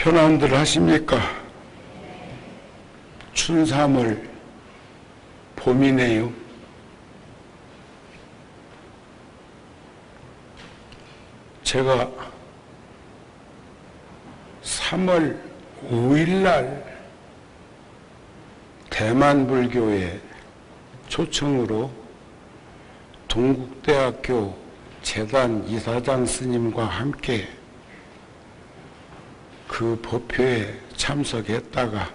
편안들 하십니까? 춘삼월 봄이네요. 제가 3월 5일날 대만불교의 초청으로 동국대학교 재단 이사장 스님과 함께 그 법회에 참석했다가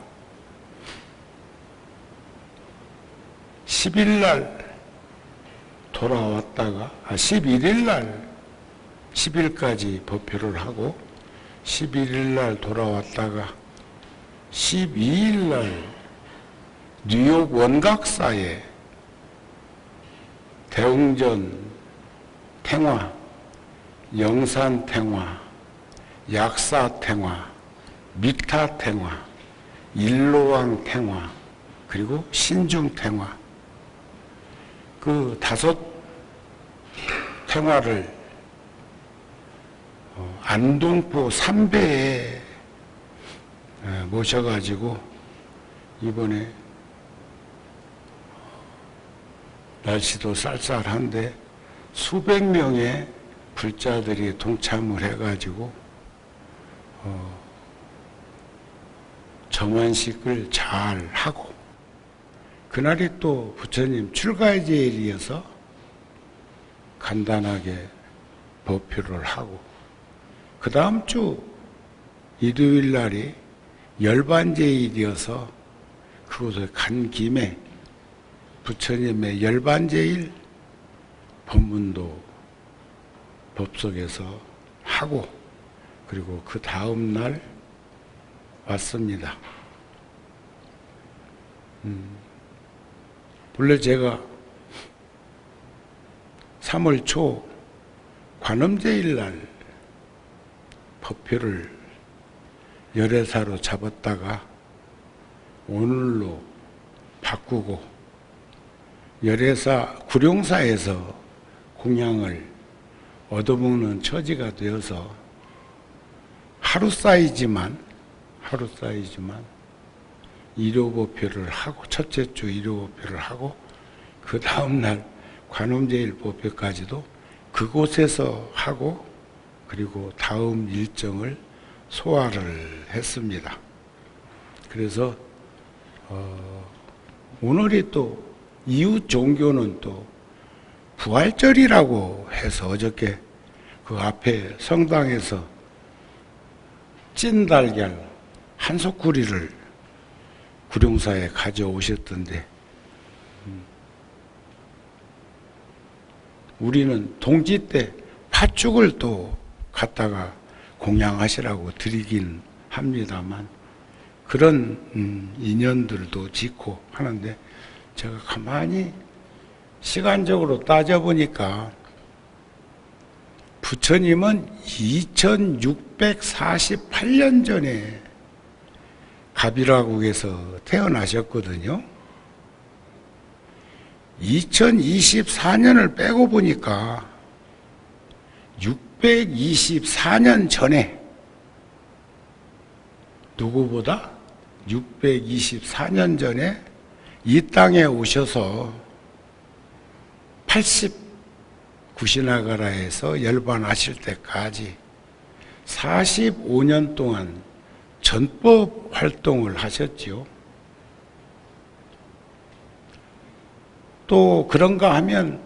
10일날 돌아왔다가 11일날 10일까지 법회를 하고 11일날 돌아왔다가 12일날 뉴욕 원각사에 대웅전 탱화, 영산 탱화, 약사 탱화, 미타 탱화, 일로왕 탱화, 그리고 신중 탱화, 그 5 탱화를 안동포 3배에 모셔가지고 이번에 날씨도 쌀쌀한데 수백 명의 불자들이 동참을 해가지고 정원식을 잘 하고, 그날이 또 부처님 출가의 제일이어서 간단하게 법회를 하고, 그 다음 주 일요일 날이 열반제일이어서 그곳에 간 김에 부처님의 열반제일 법문도 법석에서 하고, 그리고 그 다음 날 왔습니다. 원래 제가 3월 초 관음제일 날 법회를 열애사로 잡았다가 오늘로 바꾸고 열애사 구룡사에서 공양을 얻어먹는 처지가 되어서 하루 사이지만 일요법회를 하고, 첫째 주 일요법회를 하고, 그 다음날 관음제일 법회까지도 그곳에서 하고, 그리고 다음 일정을 소화를 했습니다. 그래서 오늘이 또 이웃 종교는 또 부활절이라고 해서 어저께 그 앞에 성당에서 찐달걀 한 소쿠리를 구룡사에 가져오셨던데, 우리는 동지 때 팥죽을 또 갖다가 공양하시라고 드리긴 합니다만, 그런 인연들도 짓고 하는데, 제가 가만히 시간적으로 따져보니까 부처님은 2648년 전에 가비라국에서 태어나셨거든요. 2024년을 빼고 보니까 624년 전에, 누구보다 624년 전에 이 땅에 오셔서 89시나가라에서 열반하실 때까지 45년 동안 전법 활동을 하셨지요. 또 그런가 하면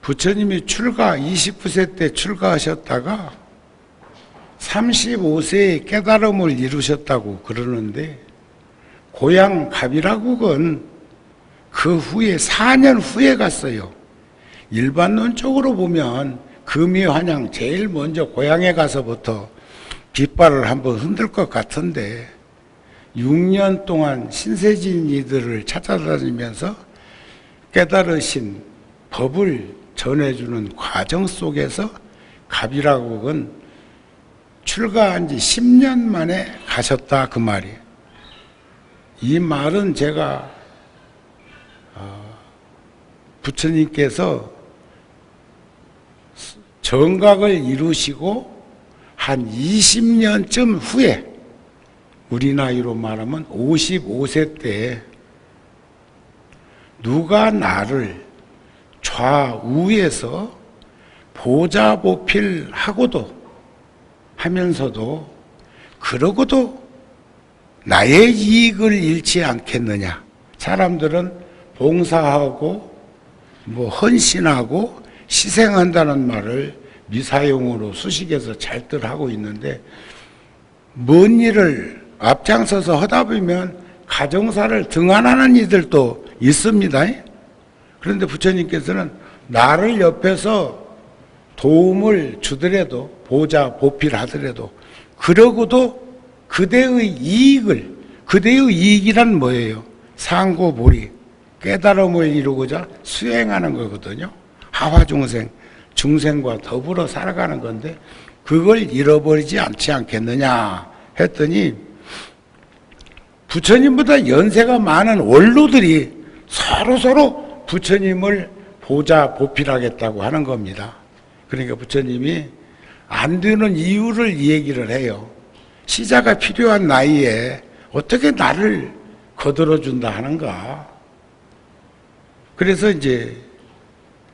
부처님이 29세 때 출가하셨다가 35세에 깨달음을 이루셨다고 그러는데, 고향 가비라국은 그 후에 4년 후에 갔어요. 일반론적으로 보면 금이환양 제일 먼저 고향에 가서부터 깃발을 한번 흔들 것 같은데, 6년 동안 신세진이들을 찾아다니면서 깨달으신 법을 전해주는 과정 속에서 가비라국은 출가한 지 10년 만에 가셨다, 그 말이에요. 이 말은 제가 부처님께서 정각을 이루시고 한 20년쯤 후에 우리 나이로 말하면 55세 때 누가 나를 좌우에서 보좌보필하고도 하면서도 그러고도 나의 이익을 잃지 않겠느냐. 사람들은 봉사하고 헌신하고 희생한다는 말을 미사용으로 수식해서 잘들 하고 있는데 먼 일을 앞장서서 하다 보면 가정사를 등한하는 이들도 있습니다. 그런데 부처님께서는 나를 옆에서 도움을 주더라도 보좌 보필하더라도 그러고도 그대의 이익이란 뭐예요? 상고보리, 깨달음을 이루고자 수행하는 거거든요. 하화중생, 중생과 더불어 살아가는 건데 그걸 잃어버리지 않겠느냐 했더니 부처님보다 연세가 많은 원로들이 서로 부처님을 보좌 보필하겠다고 하는 겁니다. 그러니까 부처님이 안 되는 이유를 얘기를 해요. 시자가 필요한 나이에 어떻게 나를 거들어준다 하는가. 그래서 이제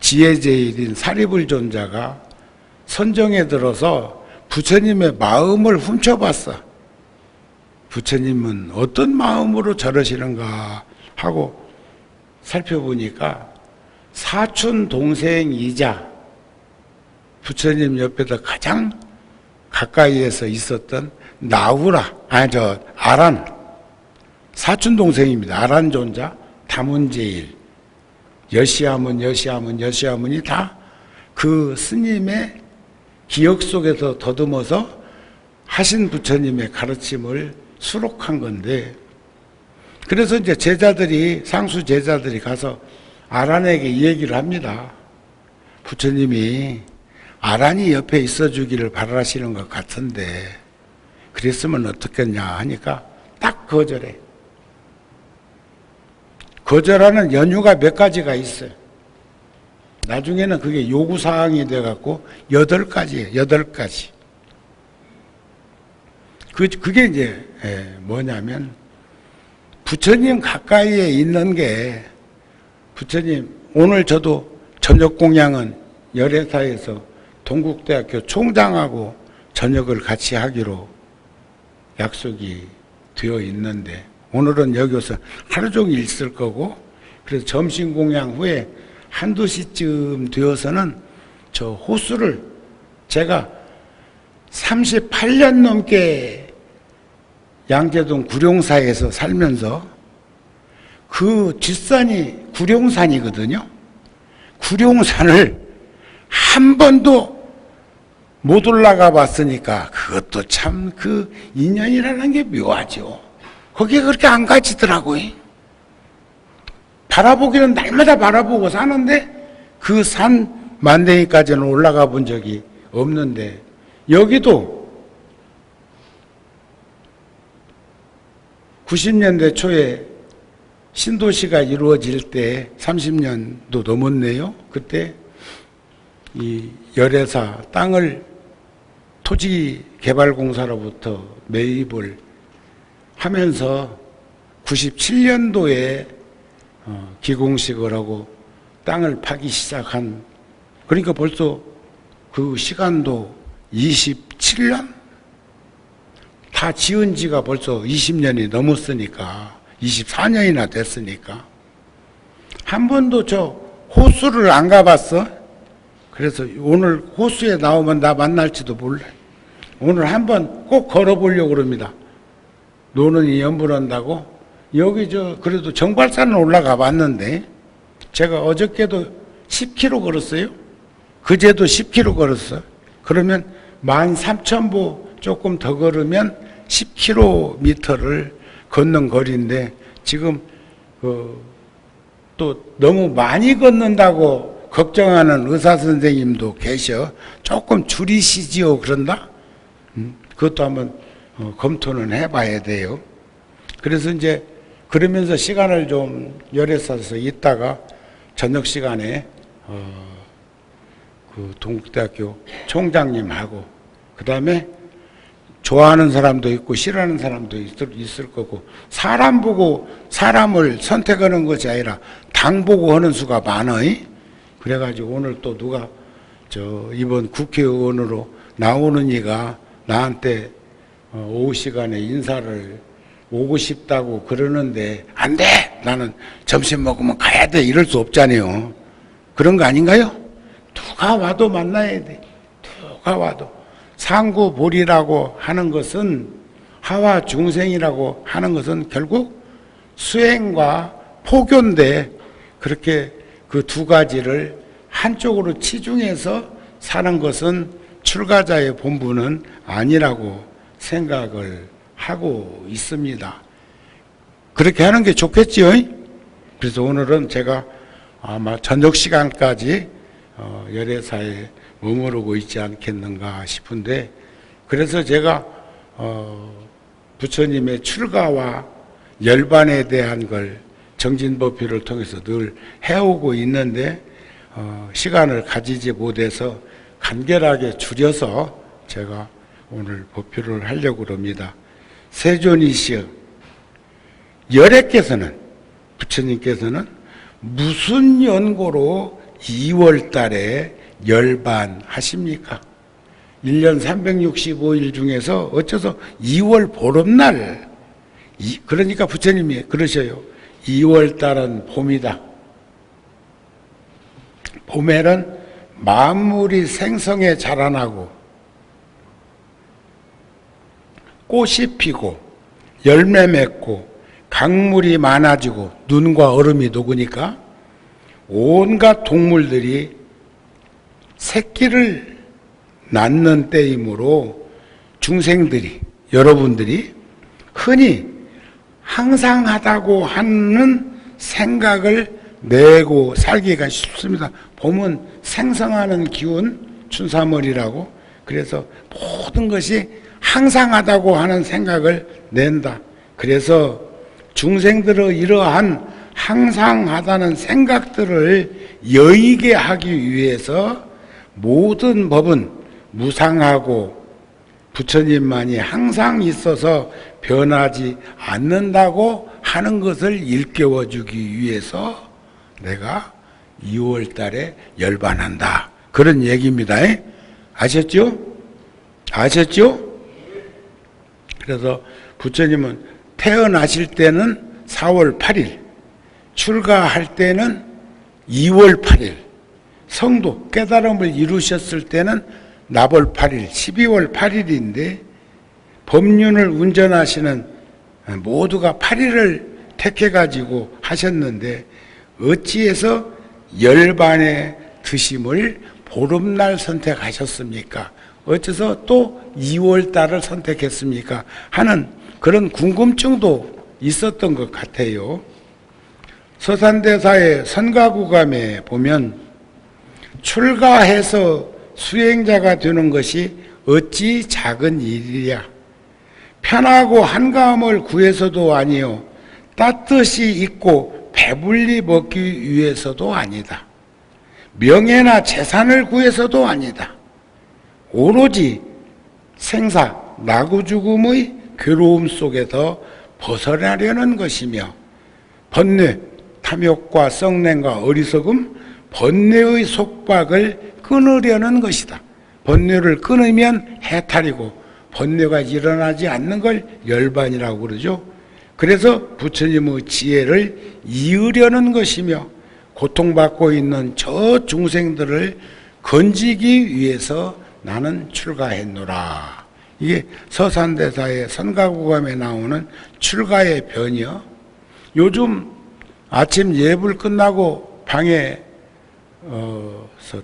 지혜제일인 사리불존자가 선정에 들어서 부처님의 마음을 훔쳐봤어. 부처님은 어떤 마음으로 저러시는가 하고 살펴보니까 사촌 동생이자 부처님 옆에서 가장 가까이에서 있었던 아란 사촌 동생입니다. 아란 존자, 다문제일, 여시아문이 다 그 스님의 기억 속에서 더듬어서 하신 부처님의 가르침을 수록한 건데, 그래서 이제 상수 제자들이 가서 아란에게 이 얘기를 합니다. 부처님이 아란이 옆에 있어 주기를 바라시는 것 같은데 그랬으면 어떻겠냐 하니까 딱 거절해. 거절하는 연유가 몇 가지가 있어요. 나중에는 그게 요구사항이 돼갖고 8가지예요. 8가지. 그게 이제 뭐냐면 부처님 가까이에 있는 게 부처님 오늘 저도 저녁 공양은 열애사에서 동국대학교 총장하고 저녁을 같이 하기로 약속이 되어 있는데 오늘은 여기서 하루 종일 있을 거고 그래서 점심 공양 후에 한두 시쯤 되어서는 저 호수를 제가 38년 넘게 양재동 구룡사에서 살면서 그 뒷산이 구룡산이거든요. 구룡산을 한 번도 못 올라가 봤으니까 그것도 참 그 인연이라는 게 묘하죠. 거기에 그렇게 안 가지더라고요. 바라보기는 날마다 바라보고 사는데 그 산 만댕이까지는 올라가 본 적이 없는데 여기도 90년대 초에 신도시가 이루어질 때 30년도 넘었네요. 그때 이 열애사 땅을 토지개발공사로부터 매입을 하면서 97년도에 기공식을 하고 땅을 파기 시작한, 그러니까 벌써 그 시간도 27년? 다 지은 지가 벌써 20년이 넘었으니까 24년이나 됐으니까 한 번도 저 호수를 안 가봤어. 그래서 오늘 호수에 나오면 나 만날지도 몰라. 오늘 한번 꼭 걸어보려고 그럽니다. 노는이 연불한다고. 여기 그래도 정발산은 올라가 봤는데 제가 어저께도 10km 걸었어요. 그제도 10km 걸었어. 그러면 13,000보 조금 더 걸으면 10km를 걷는 거리인데 지금 또 너무 많이 걷는다고 걱정하는 의사 선생님도 계셔. 조금 줄이시지요 그런다? 그것도 한번 검토는 해봐야 돼요. 그래서 이제 그러면서 시간을 좀 열애사서 있다가 저녁 시간에 그 동국대학교 총장님하고 그 다음에 좋아하는 사람도 있고 싫어하는 사람도 있을 거고, 사람 보고 사람을 선택하는 것이 아니라 당 보고 하는 수가 많아요. 그래가지고 오늘 또 누가 이번 국회의원으로 나오는 이가 나한테 오후 시간에 인사를 오고 싶다고 그러는데, 안 돼! 나는 점심 먹으면 가야 돼! 이럴 수 없잖아요. 그런 거 아닌가요? 누가 와도 만나야 돼. 누가 와도. 상구보리라고 하는 것은, 하와 중생이라고 하는 것은 결국 수행과 포교인데, 그렇게 그 두 가지를 한쪽으로 치중해서 사는 것은 출가자의 본분은 아니라고 생각을 하고 있습니다. 그렇게 하는 게 좋겠지요. 그래서 오늘은 제가 아마 저녁 시간까지 열애사에 머무르고 있지 않겠는가 싶은데, 그래서 제가 부처님의 출가와 열반에 대한 걸 정진법회를 통해서 늘 해오고 있는데, 시간을 가지지 못해서 간결하게 줄여서 제가 오늘 법회를 하려고 합니다. 세존이시여, 열애께서는, 부처님께서는 무슨 연고로 2월 달에 열반하십니까? 1년 365일 중에서 어째서 2월 보름날, 그러니까 부처님이 그러셔요. 2월 달은 봄이다. 봄에는 만물이 생성에 자라나고 꽃이 피고 열매 맺고 강물이 많아지고 눈과 얼음이 녹으니까 온갖 동물들이 새끼를 낳는 때이므로 중생들이, 여러분들이 흔히 항상하다고 하는 생각을 내고 살기가 쉽습니다. 봄은 생성하는 기운, 춘삼월이라고. 그래서 모든 것이 항상하다고 하는 생각을 낸다. 그래서 중생들의 이러한 항상하다는 생각들을 여의게 하기 위해서 모든 법은 무상하고 부처님만이 항상 있어서 변하지 않는다고 하는 것을 일깨워주기 위해서 내가 2월 달에 열반한다. 그런 얘기입니다. 아셨죠? 아셨죠? 그래서 부처님은 태어나실 때는 4월 8일, 출가할 때는 2월 8일, 성도, 깨달음을 이루셨을 때는 나벌 8일, 12월 8일인데 법륜을 운전하시는 모두가 8일을 택해가지고 하셨는데 어찌해서 열반에 드심을 보름날 선택하셨습니까? 어째서 또 2월 달을 선택했습니까? 하는 그런 궁금증도 있었던 것 같아요. 서산대사의 선가구감에 보면 출가해서 수행자가 되는 것이 어찌 작은 일이야. 편하고 한가함을 구해서도 아니요 따뜻이 있고 배불리 먹기 위해서도 아니다. 명예나 재산을 구해서도 아니다. 오로지 생사, 나고죽음의 괴로움 속에서 벗어나려는 것이며 번뇌, 탐욕과 썩냄과 어리석음, 번뇌의 속박을 끊으려는 것이다. 번뇌를 끊으면 해탈이고 번뇌가 일어나지 않는 걸 열반이라고 그러죠. 그래서 부처님의 지혜를 이으려는 것이며 고통받고 있는 저 중생들을 건지기 위해서 나는 출가했노라. 이게 서산대사의 선가구감에 나오는 출가의 변이요. 요즘 아침 예불 끝나고 방에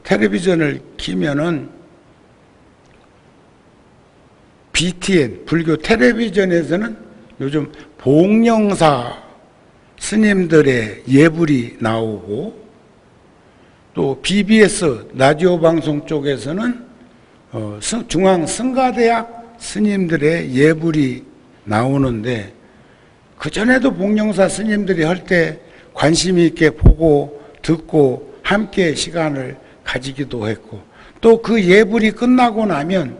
텔레비전을 키면은 BTN 불교 텔레비전에서는 요즘 봉영사 스님들의 예불이 나오고 또 BBS 라디오 방송 쪽에서는 중앙 성가대학 스님들의 예불이 나오는데 그전에도 봉영사 스님들이 할 때 관심 있게 보고 듣고 함께 시간을 가지기도 했고 또 그 예불이 끝나고 나면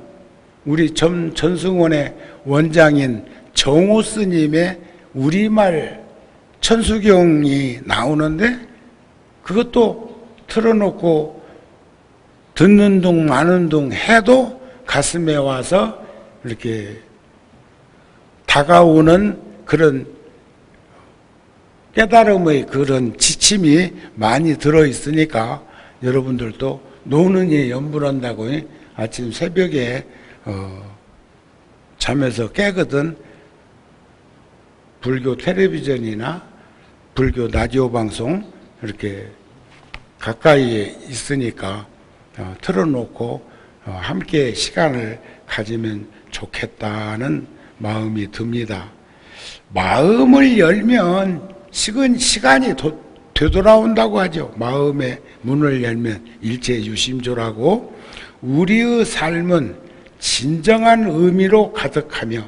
우리 전승원의 원장인 정호 스님의 우리말 천수경이 나오는데 그것도 틀어놓고 듣는 둥 마는 둥 해도 가슴에 와서 이렇게 다가오는 그런 깨달음의 그런 지침이 많이 들어있으니까 여러분들도 노는이 연불한다고 아침 새벽에 잠에서 깨거든 불교 텔레비전이나 불교 라디오 방송 이렇게 가까이에 있으니까 틀어놓고 함께 시간을 가지면 좋겠다는 마음이 듭니다. 마음을 열면 시간이 되돌아온다고 하죠. 마음의 문을 열면 일체유심조라고 우리의 삶은 진정한 의미로 가득하며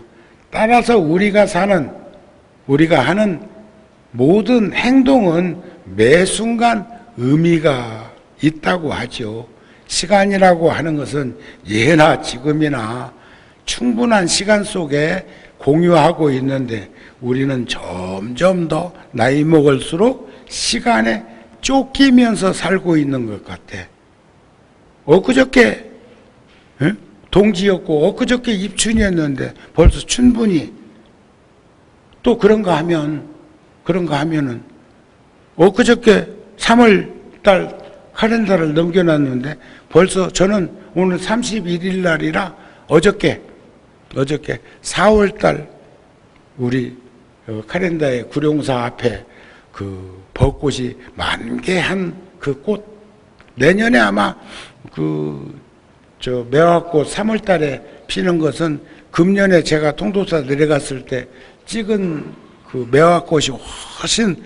따라서 우리가 하는 모든 행동은 매 순간 의미가 있다고 하죠. 시간이라고 하는 것은 예나 지금이나 충분한 시간 속에 공유하고 있는데 우리는 점점 더 나이 먹을수록 시간에 쫓기면서 살고 있는 것 같아. 엊그저께 동지였고 엊그저께 입춘이었는데 벌써 춘분이 또 그런가 하면은 엊그저께 3월달 카렌다를 넘겨놨는데 벌써 저는 오늘 31일 날이라 어저께 4월달 우리 카렌다의 구룡사 앞에 그 벚꽃이 만개한 그 꽃 내년에 아마 매화꽃 3월달에 피는 것은 금년에 제가 통도사 내려갔을 때 찍은 그 매화꽃이 훨씬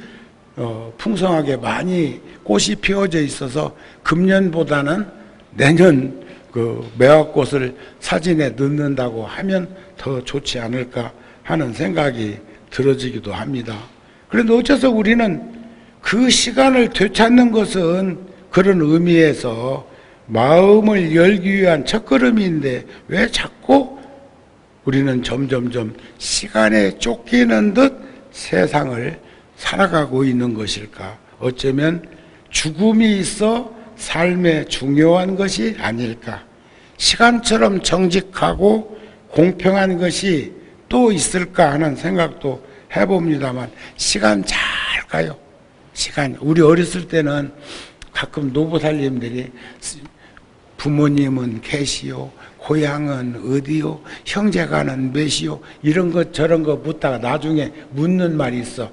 풍성하게 많이 꽃이 피어져 있어서 금년보다는 내년 그 매화꽃을 사진에 넣는다고 하면 더 좋지 않을까 하는 생각이 들어지기도 합니다. 그런데 어째서 우리는 그 시간을 되찾는 것은 그런 의미에서 마음을 열기 위한 첫걸음인데 왜 자꾸 우리는 점점점 시간에 쫓기는 듯 세상을 살아가고 있는 것일까? 어쩌면 죽음이 있어 삶에 중요한 것이 아닐까? 시간처럼 정직하고 공평한 것이 또 있을까 하는 생각도 해봅니다만 시간 잘 가요. 우리 어렸을 때는 가끔 노부살님들이 부모님은 계시오, 고향은 어디요, 형제가는 몇이요 이런 것 저런 거 묻다가 나중에 묻는 말이 있어.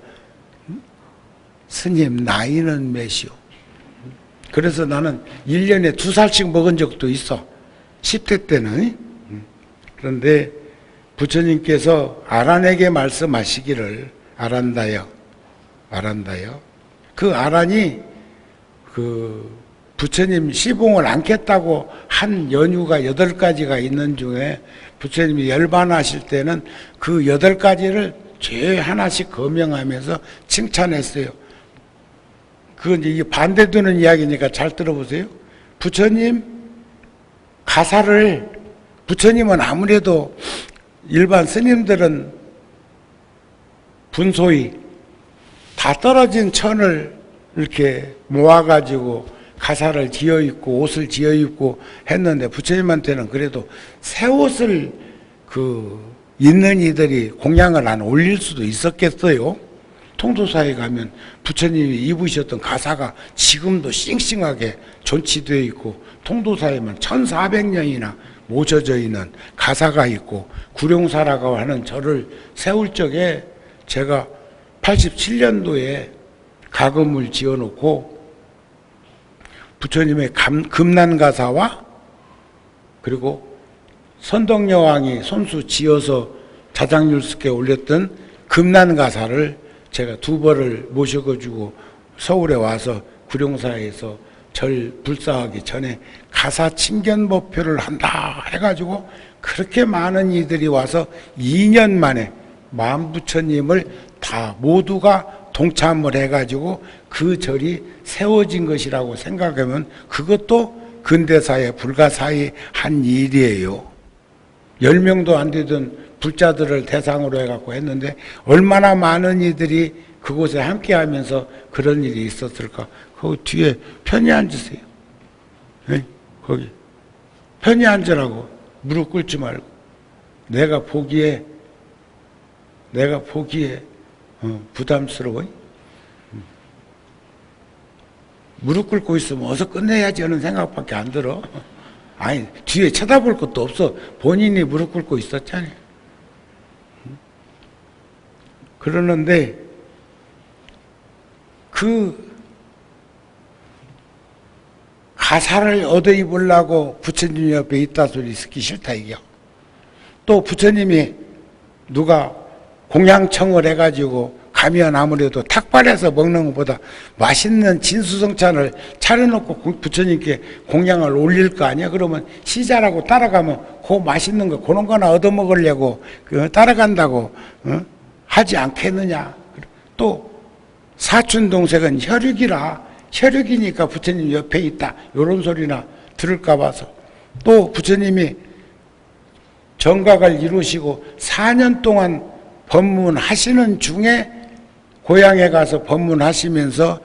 스님 나이는 몇이요? 그래서 나는 1년에 2살씩 먹은 적도 있어. 10대 때는. 그런데 부처님께서 아란에게 말씀하시기를 아란다여. 그 아란이 부처님 시봉을 안겠다고 한 연유가 8가지가 있는 중에 부처님이 열반하실 때는 그 8가지를 죄 하나씩 거명하면서 칭찬했어요. 그건 이게 반대되는 이야기니까 잘 들어보세요. 부처님은 아무래도 일반 스님들은 분소히 다 떨어진 천을 이렇게 모아가지고 가사를 지어 입고 옷을 지어 입고 했는데 부처님한테는 그래도 새 옷을 있는 이들이 공양을 안 올릴 수도 있었겠어요. 통도사에 가면 부처님이 입으셨던 가사가 지금도 싱싱하게 존치되어 있고 통도사에만 1400년이나 모셔져 있는 가사가 있고 구룡사라고 하는 절을 세울 적에 제가 87년도에 가금을 지어놓고 부처님의 금난가사와 그리고 선덕여왕이 손수 지어서 자장률스께 올렸던 금난가사를 제가 2벌을 모셔가지고 서울에 와서 구룡사에서 절 불사하기 전에 가사 친견법표를 한다 해가지고 그렇게 많은 이들이 와서 2년 만에 만부처님을 다 모두가 동참을 해가지고 그 절이 세워진 것이라고 생각하면 그것도 근대사에 불가사의한 일이에요. 10명도 안 되던 불자들을 대상으로 해갖고 했는데 얼마나 많은 이들이 그곳에 함께 하면서 그런 일이 있었을까. 거기 뒤에 편히 앉으세요. 네? 거기 편히 앉으라고. 무릎 꿇지 말고. 내가 보기에 부담스러워. 무릎 꿇고 있으면 어서 끝내야지 하는 생각밖에 안 들어. 아니, 뒤에 쳐다볼 것도 없어. 본인이 무릎 꿇고 있었잖아요. 그러는데 그 가사를 얻어 입으려고 부처님 옆에 있다 소리 듣기 싫다 이겨. 또 부처님이 누가 공양청을 해가지고 가면 아무래도 탁발해서 먹는 것보다 맛있는 진수성찬을 차려놓고 부처님께 공양을 올릴 거 아니야? 그러면 시자라고 따라가면 그 맛있는 거 그런 거나 얻어먹으려고 따라간다고 하지 않겠느냐. 또 사촌동생은 혈육이니까 부처님 옆에 있다 이런 소리나 들을까 봐서. 또 부처님이 정각을 이루시고 4년 동안 법문하시는 중에 고향에 가서 법문하시면서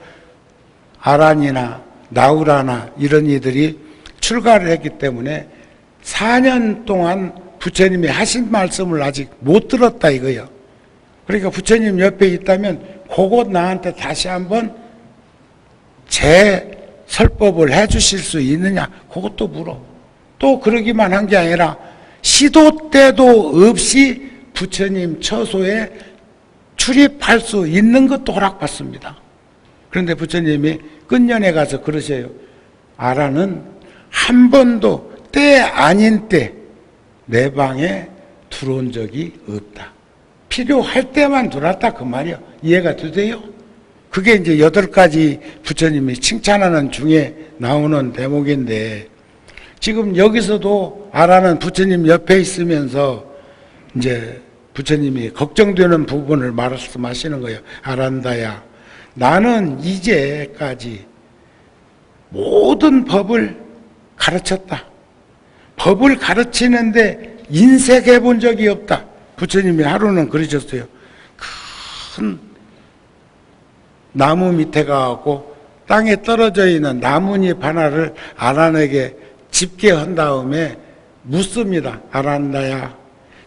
아란이나 나우라나 이런 이들이 출가를 했기 때문에 4년 동안 부처님이 하신 말씀을 아직 못 들었다 이거예요. 그러니까 부처님 옆에 있다면 그것 나한테 다시 한번 설법을 해 주실 수 있느냐 그것도 물어. 또 그러기만 한 게 아니라 시도 때도 없이 부처님 처소에 출입할 수 있는 것도 허락받습니다. 그런데 부처님이 끝년에 가서 그러셔요. 아라는 한 번도 때 아닌 때 내 방에 들어온 적이 없다. 필요할 때만 들어왔다 그 말이요. 이해가 되세요? 그게 이제 8가지 부처님이 칭찬하는 중에 나오는 대목인데, 지금 여기서도 아라는 부처님 옆에 있으면서 이제 부처님이 걱정되는 부분을 말씀하시는 거예요. 아란다야, 나는 이제까지 모든 법을 가르쳤다. 법을 가르치는데 인색해 본 적이 없다. 부처님이 하루는 그러셨어요. 큰 나무 밑에 가고 땅에 떨어져 있는 나뭇잎 하나를 아란에게 집게 한 다음에 묻습니다. 아란다야,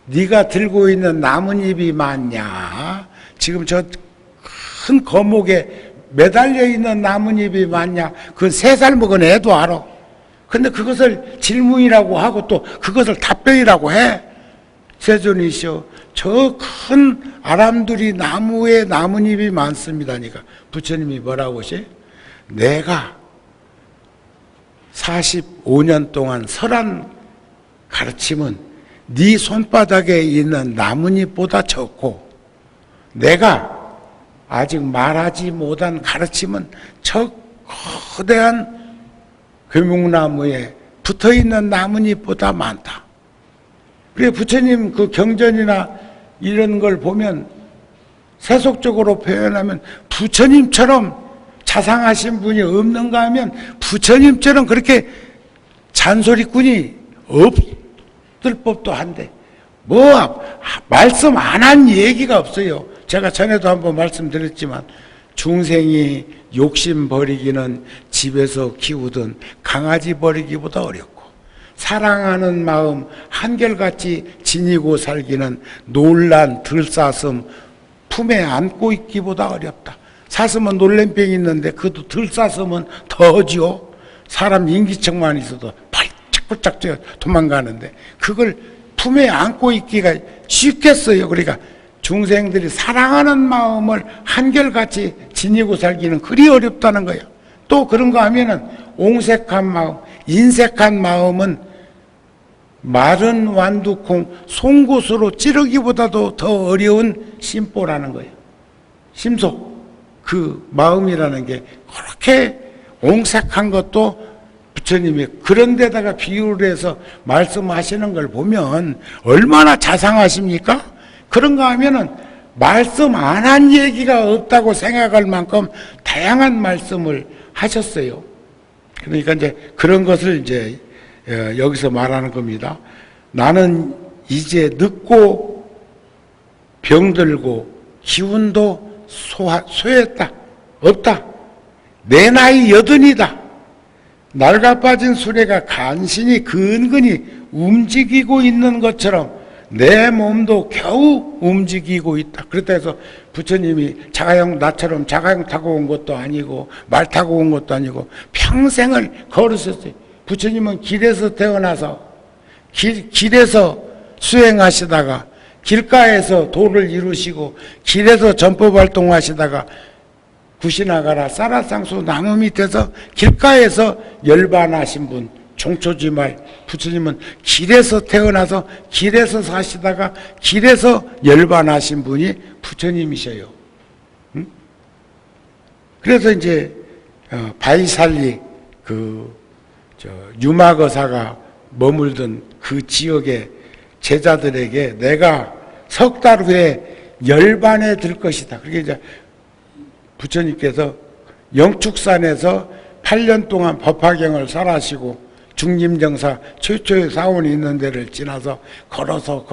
네가 들고 있는 나뭇잎이 맞냐? 지금 저 큰 거목에 매달려 있는 나뭇잎이 맞냐? 그건 3살 먹은 애도 알아. 근데 그것을 질문이라고 하고 또 그것을 답변이라고 해. 세존이시여, 저 큰 아람들이 나무에 나뭇잎이 많습니다니까. 부처님이 뭐라고 하시? 내가 45년 동안 설한 가르침은 네 손바닥에 있는 나뭇잎보다 적고, 내가 아직 말하지 못한 가르침은 저 거대한 괴묵나무에 붙어있는 나뭇잎보다 많다. 그래, 부처님 그 경전이나 이런 걸 보면 세속적으로 표현하면 부처님처럼 자상하신 분이 없는가 하면 부처님처럼 그렇게 잔소리꾼이 없을 법도 한데 말씀 안 한 얘기가 없어요. 제가 전에도 한번 말씀드렸지만 중생이 욕심 버리기는 집에서 키우던 강아지 버리기보다 어렵고, 사랑하는 마음 한결같이 지니고 살기는 놀란 들사슴 품에 안고 있기보다 어렵다. 사슴은 놀램병이 있는데 그것도 들사슴은 더지요. 사람 인기척만 있어도 발짝발짝 뛰어 도망가는데 그걸 품에 안고 있기가 쉽겠어요. 그러니까 중생들이 사랑하는 마음을 한결같이 지니고 살기는 그리 어렵다는 거예요. 또 그런 거 하면은 옹색한 마음, 인색한 마음은 마른 완두콩 송곳으로 찌르기보다도 더 어려운 심보라는 거예요. 심속, 그 마음이라는 게 그렇게 옹색한 것도 부처님이 그런 데다가 비유를 해서 말씀하시는 걸 보면 얼마나 자상하십니까? 그런가 하면은 말씀 안 한 얘기가 없다고 생각할 만큼 다양한 말씀을 하셨어요. 그러니까 이제 그런 것을 이제 여기서 말하는 겁니다. 나는 이제 늙고 병들고 기운도 소했다. 없다. 내 나이 80이다. 낡아 빠진 수레가 간신히 근근히 움직이고 있는 것처럼 내 몸도 겨우 움직이고 있다. 그렇다 해서 부처님이 나처럼 자가용 타고 온 것도 아니고 말 타고 온 것도 아니고 평생을 걸으셨어요. 부처님은 길에서 태어나서 길에서 수행하시다가 길가에서 도를 이루시고 길에서 전법 활동하시다가 구시나가라 쌀쌀상수 나무 밑에서 길가에서 열반하신 분 종초지말 부처님은 길에서 태어나서 길에서 사시다가 길에서 열반하신 분이 부처님이셔요. 응? 그래서 이제 바이살리 유마거사가 머물던 그 지역의 제자들에게 내가 석 달 후에 열반에 들 것이다. 그게 이제 부처님께서 영축산에서 8년 동안 법화경을 설하시고 중림정사 최초의 사원이 있는 데를 지나서 걸어서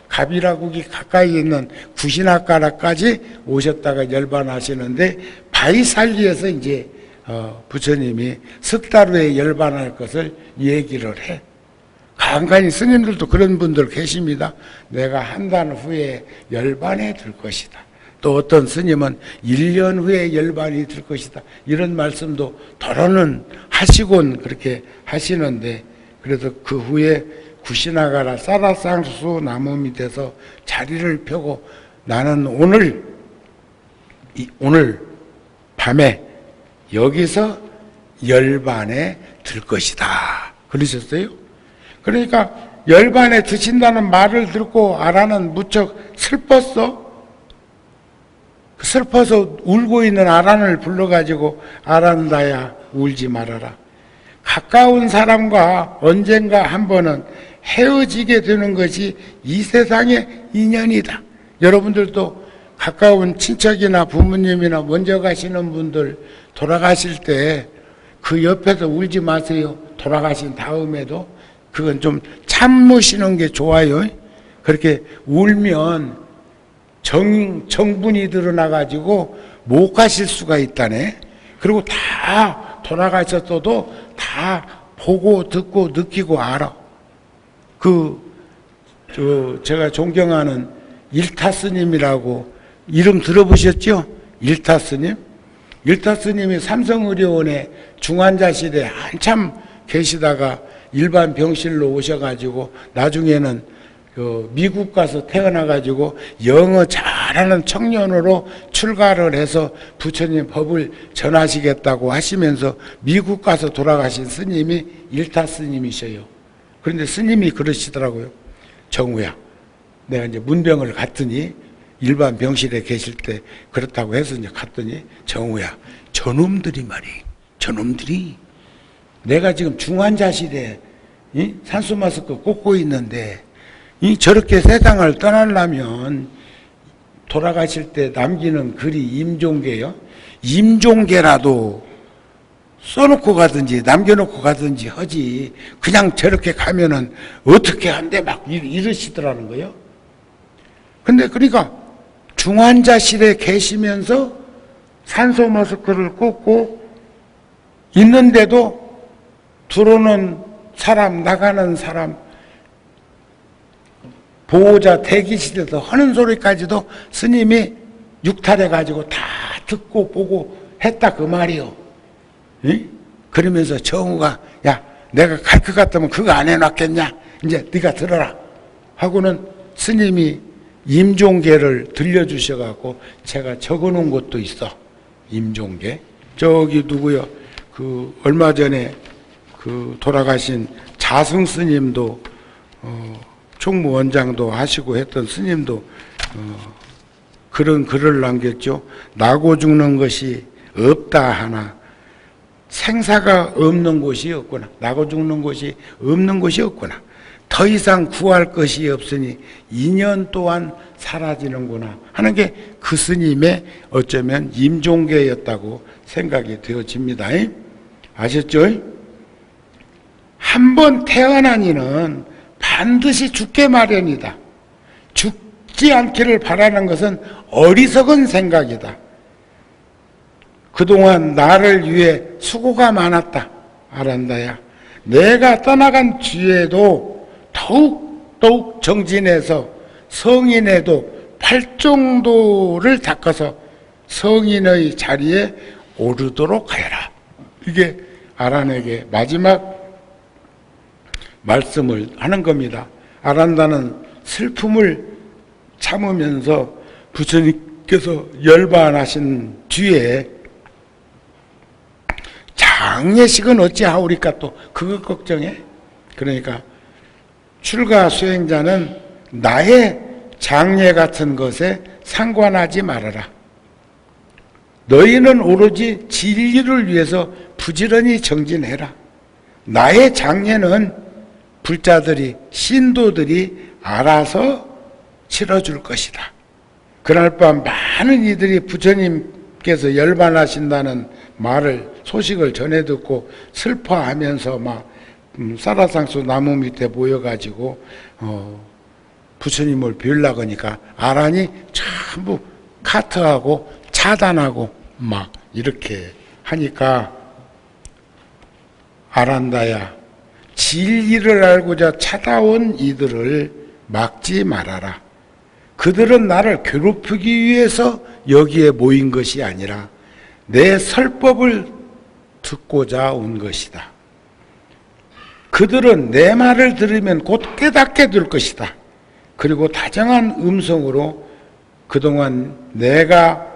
가비라국이 가까이 있는 구시나가라까지 오셨다가 열반하시는데 바이살리에서 이제 부처님이 석 달 후에 열반할 것을 얘기를 해. 간간히 스님들도 그런 분들 계십니다. 내가 한 달 후에 열반에 들 것이다. 또 어떤 스님은 1년 후에 열반이 들 것이다. 이런 말씀도 더러는 하시곤 그렇게 하시는데, 그래서 그 후에 구시나가라 쌀쌀상수 나무 밑에서 자리를 펴고 나는 오늘 밤에 여기서 열반에 들 것이다. 그러셨어요. 그러니까 열반에 드신다는 말을 듣고 아라는 무척 슬퍼서 울고 있는 아란을 불러가지고 아란다야 울지 말아라. 가까운 사람과 언젠가 한 번은 헤어지게 되는 것이 이 세상의 인연이다. 여러분들도 가까운 친척이나 부모님이나 먼저 가시는 분들 돌아가실 때 그 옆에서 울지 마세요. 돌아가신 다음에도 그건 좀 참으시는 게 좋아요. 그렇게 울면 정분이 드러나가지고 못 가실 수가 있다네. 그리고 다 돌아가셨어도 다 보고 듣고 느끼고 알아. 제가 존경하는 일타스님이라고 이름 들어보셨죠? 일타스님? 일타스님이 삼성의료원에 중환자실에 한참 계시다가 일반 병실로 오셔가지고 나중에는 미국 가서 태어나가지고 영어 잘하는 청년으로 출가를 해서 부처님 법을 전하시겠다고 하시면서 미국 가서 돌아가신 스님이 일타 스님이셔요. 그런데 스님이 그러시더라고요. 정우야, 내가 이제 문병을 갔더니 일반 병실에 계실 때 그렇다고 해서 이제 갔더니 정우야, 저놈들이 내가 지금 중환자실에 산수 마스크 꽂고 있는데 저렇게 세상을 떠나려면 돌아가실 때 남기는 글이 임종계요. 임종계라도 써놓고 가든지 남겨놓고 가든지 하지. 그냥 저렇게 가면은 어떻게 한대 막 이러시더라는 거예요. 근데 그러니까 중환자실에 계시면서 산소 마스크를 꽂고 있는데도 들어오는 사람, 나가는 사람, 보호자 대기실에서 하는 소리까지도 스님이 육탈해가지고 다 듣고 보고 했다 그 말이요. 응? 그러면서 정우가 야, 내가 갈 것 같으면 그거 안 해놨겠냐? 이제 네가 들어라 하고는 스님이 임종계를 들려주셔갖고 제가 적어놓은 것도 있어. 임종계. 저기 누구요? 얼마 전에 돌아가신 자승 스님도 총무원장도 하시고 했던 스님도 그런 글을 남겼죠. 나고 죽는 것이 없다 하나 생사가 없는 곳이 없구나. 나고 죽는 것이 없는 곳이 없구나. 더 이상 구할 것이 없으니 인연 또한 사라지는구나 하는 게 그 스님의 어쩌면 임종계였다고 생각이 되어집니다. 아셨죠? 한 번 태어난 이는 반드시 죽게 마련이다. 죽지 않기를 바라는 것은 어리석은 생각이다. 그동안 나를 위해 수고가 많았다. 아란다야. 내가 떠나간 뒤에도 더욱 정진해서 성인에도 팔정도를 닦아서 성인의 자리에 오르도록 하여라. 이게 아란에게 마지막 말씀을 하는 겁니다. 아란다는 슬픔을 참으면서 부처님께서 열반하신 뒤에 장례식은 어찌하오리까 또 그것 걱정해? 그러니까 출가 수행자는 나의 장례 같은 것에 상관하지 말아라. 너희는 오로지 진리를 위해서 부지런히 정진해라. 나의 장례는 불자들이 신도들이 알아서 치러줄 것이다. 그날 밤 많은 이들이 부처님께서 열반하신다는 소식을 전해 듣고 슬퍼하면서 막 사라상수 나무 밑에 모여가지고 부처님을 뵈려고 하니까 아란이 전부 카트하고 차단하고 막 이렇게 하니까 아란다야, 진리를 알고자 찾아온 이들을 막지 말아라. 그들은 나를 괴롭히기 위해서 여기에 모인 것이 아니라 내 설법을 듣고자 온 것이다. 그들은 내 말을 들으면 곧 깨닫게 될 것이다. 그리고 다정한 음성으로 그동안 내가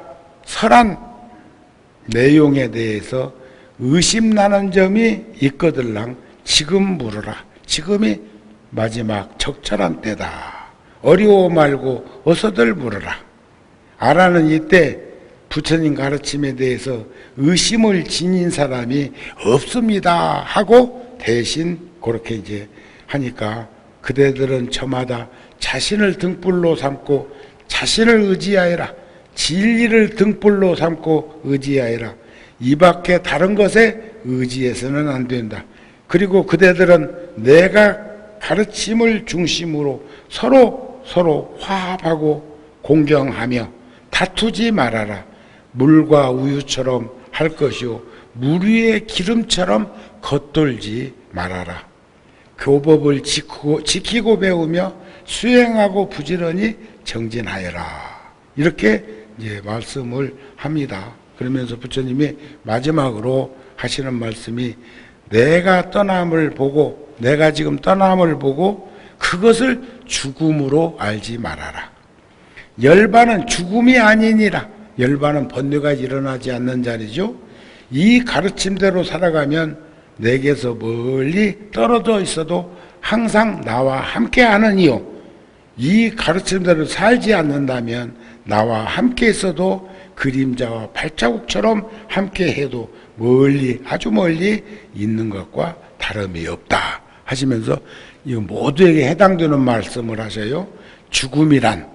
설한 내용에 대해서 의심나는 점이 있거들랑 지금 물어라. 지금이 마지막 적절한 때다. 어려워 말고 어서들 물어라. 아라는 이때 부처님 가르침에 대해서 의심을 지닌 사람이 없습니다 하고 대신 그렇게 이제 하니까 그대들은 저마다 자신을 등불로 삼고 자신을 의지하여라. 진리를 등불로 삼고 의지하여라. 이 밖에 다른 것에 의지해서는 안 된다. 그리고 그대들은 내가 가르침을 중심으로 서로 화합하고 공경하며 다투지 말아라. 물과 우유처럼 할 것이요 물 위에 기름처럼 겉돌지 말아라. 교법을 지키고 배우며 수행하고 부지런히 정진하여라. 이렇게 이제 말씀을 합니다. 그러면서 부처님이 마지막으로 하시는 말씀이 내가 떠남을 보고 내가 지금 떠남을 보고 그것을 죽음으로 알지 말아라. 열반은 죽음이 아니니라. 열반은 번뇌가 일어나지 않는 자리죠. 이 가르침대로 살아가면 내게서 멀리 떨어져 있어도 항상 나와 함께 하느니요. 이 가르침대로 살지 않는다면 나와 함께 있어도 그림자와 발자국처럼 함께 해도 멀리 아주 멀리 있는 것과 다름이 없다 하시면서 이 모두에게 해당되는 말씀을 하셔요. 죽음이란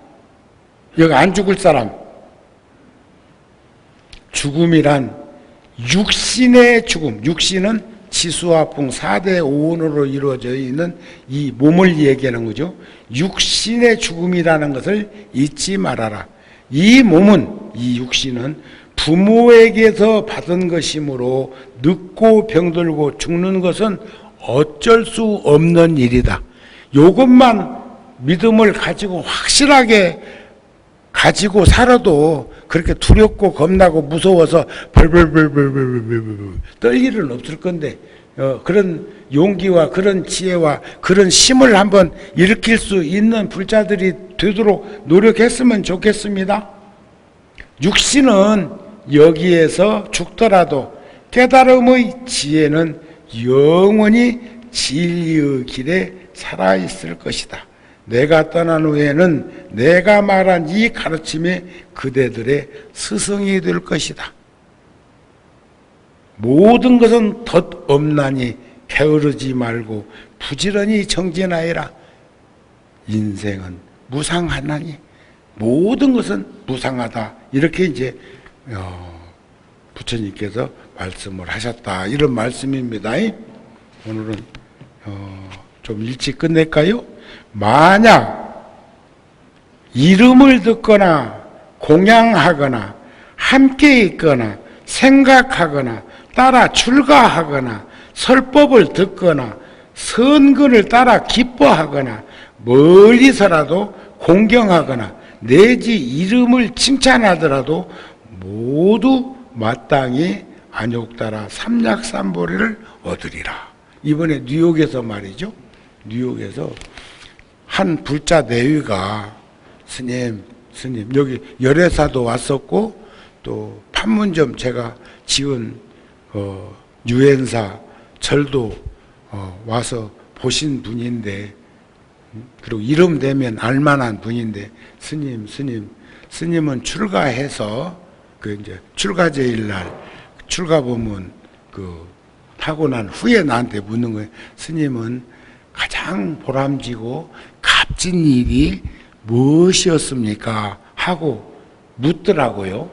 여기 안 죽을 사람, 죽음이란 육신의 죽음, 육신은 지수화풍 4대 오온으로 이루어져 있는 이 몸을 얘기하는 거죠. 육신의 죽음이라는 것을 잊지 말아라. 이 몸은, 이 육신은 부모에게서 받은 것이므로 늙고 병들고 죽는 것은 어쩔 수 없는 일이다. 이것만 믿음을 가지고 확실하게 가지고 살아도 그렇게 두렵고 겁나고 무서워서 벌벌벌벌벌벌 떨 일은 없을 건데 그런 용기와 그런 지혜와 그런 힘을 한번 일으킬 수 있는 불자들이 되도록 노력했으면 좋겠습니다. 육신은 여기에서 죽더라도 깨달음의 지혜는 영원히 진리의 길에 살아있을 것이다. 내가 떠난 후에는 내가 말한 이 가르침이 그대들의 스승이 될 것이다. 모든 것은 덧없나니 게으르지 말고 부지런히 정진하여라. 인생은 무상하나니 모든 것은 무상하다. 이렇게 이제 부처님께서 말씀을 하셨다. 이런 말씀입니다. 오늘은 좀 일찍 끝낼까요? 만약 이름을 듣거나 공양하거나 함께 있거나 생각하거나 따라 출가하거나 설법을 듣거나 선근을 따라 기뻐하거나 멀리서라도 공경하거나 내지 이름을 칭찬하더라도 모두 마땅히 안욕따라 삼약삼보리를 얻으리라. 이번에 뉴욕에서 말이죠. 뉴욕에서 한 불자 내위가 스님 여기 열애사도 왔었고 또 판문점 제가 지은 유엔사 절도 와서 보신 분인데, 그리고 이름 되면 알만한 분인데, 스님은 출가해서 그 이제 출가제일 날 출가법문 하고 난 후에 나한테 묻는 거예요. 스님은 가장 보람지고 값진 일이 무엇이었습니까? 하고 묻더라고요.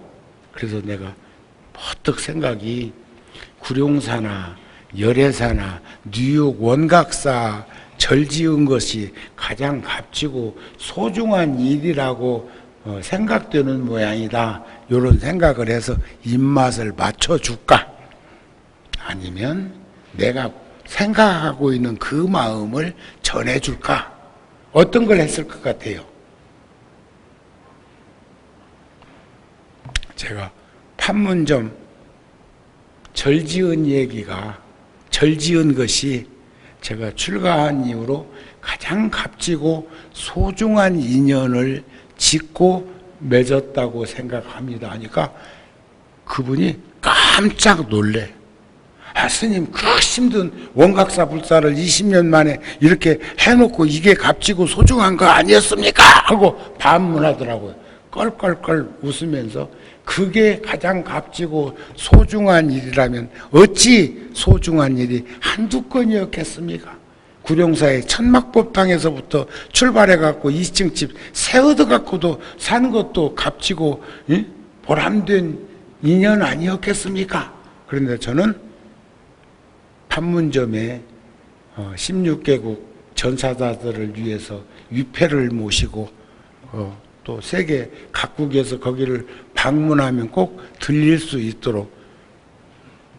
그래서 내가 퍼뜩 생각이 구룡사나 열애사나 뉴욕 원각사 절 지은 것이 가장 값지고 소중한 일이라고 생각되는 모양이다. 이런 생각을 해서 입맛을 맞춰줄까? 아니면 내가 생각하고 있는 그 마음을 전해줄까? 어떤 걸 했을 것 같아요? 제가 판문점 절 지은 것이 제가 출가한 이후로 가장 값지고 소중한 인연을 짓고 맺었다고 생각합니다 하니까 그분이 깜짝 놀래. 스님 그 힘든 원각사 불사를 20년 만에 이렇게 해놓고 이게 값지고 소중한 거 아니었습니까? 하고 반문하더라고요. 껄껄껄 웃으면서 그게 가장 값지고 소중한 일이라면 어찌 소중한 일이 한두 건이었겠습니까? 구룡사의 천막법당에서부터 출발해갖고 2층 집 새 얻어갖고도 산 것도 값지고 보람된 인연 아니었겠습니까? 그런데 저는 판문점에 16개국 전사자들을 위해서 위패를 모시고 또 세계 각국에서 거기를 방문하면 꼭 들릴 수 있도록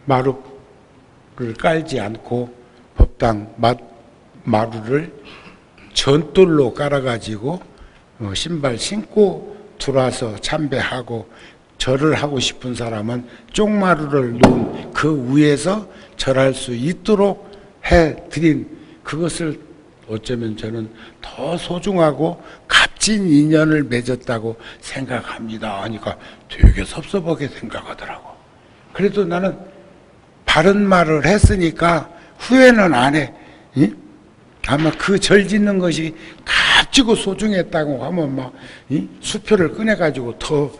마루를 깔지 않고 법당 마루를 전돌로 깔아가지고 신발 신고 들어와서 참배하고 절을 하고 싶은 사람은 쪽마루를 놓은 그 위에서 절할 수 있도록 해드린 그것을 어쩌면 저는 더 소중하고 값진 인연을 맺었다고 생각합니다 하니까 되게 섭섭하게 생각하더라고. 그래도 나는 바른 말을 했으니까 후회는 안 해. 아마 그 절 짓는 것이 값지고 소중했다고 하면 막 수표를 꺼내가지고 더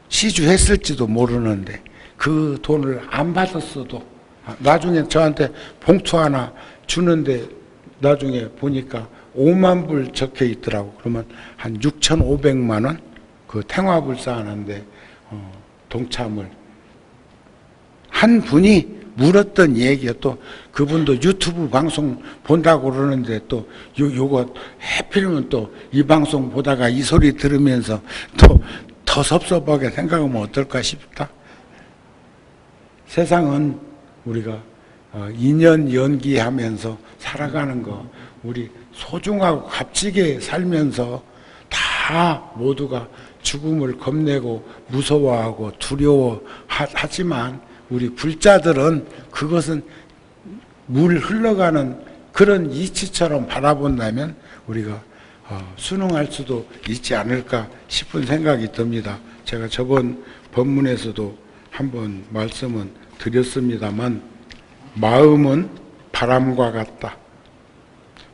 시주했을지도 모르는데 그 돈을 안 받았어도 나중에 저한테 봉투 하나 주는데 나중에 보니까 5만 불 적혀 있더라고. 그러면 한 6,500만 원 그 탱화불사 하는데 동참을 한 분이 물었던 얘기야. 또 그분도 유튜브 방송 본다고 그러는데 또 요거 해필이면 또 이 방송 보다가 이 소리 들으면서 또 더 섭섭하게 생각하면 어떨까 싶다. 세상은 우리가 인연 연기하면서 살아가는 거 우리 소중하고 값지게 살면서 다 모두가 죽음을 겁내고 무서워하고 두려워하지만 우리 불자들은 그것은 물 흘러가는 그런 이치처럼 바라본다면 우리가 순응할 수도 있지 않을까 싶은 생각이 듭니다. 제가 저번 법문에서도 한번 말씀은 드렸습니다만 마음은 바람과 같다.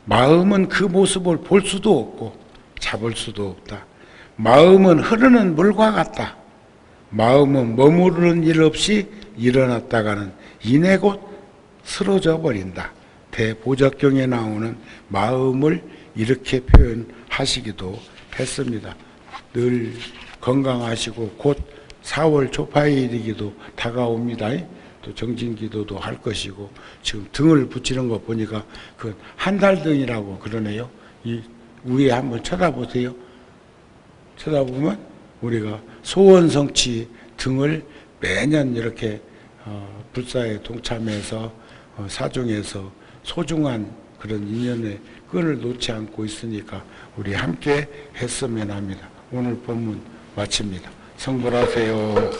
마음은 그 모습을 볼 수도 없고 잡을 수도 없다. 마음은 흐르는 물과 같다. 마음은 머무르는 일 없이 일어났다가는 이내 곧 쓰러져 버린다. 대보적경에 나오는 마음을 이렇게 표현하시기도 했습니다. 늘 건강하시고 곧 4월 초파일이기도 다가옵니다. 또 정진기도도 할 것이고 지금 등을 붙이는 거 보니까 그 한 달 등이라고 그러네요. 이 위에 한번 쳐다보세요. 쳐다보면 우리가 소원성취 등을 매년 이렇게 불사에 동참해서 사중에서 소중한 그런 인연의 끈을 놓지 않고 있으니까 우리 함께 했으면 합니다. 오늘 본문 마칩니다. 성불하세요.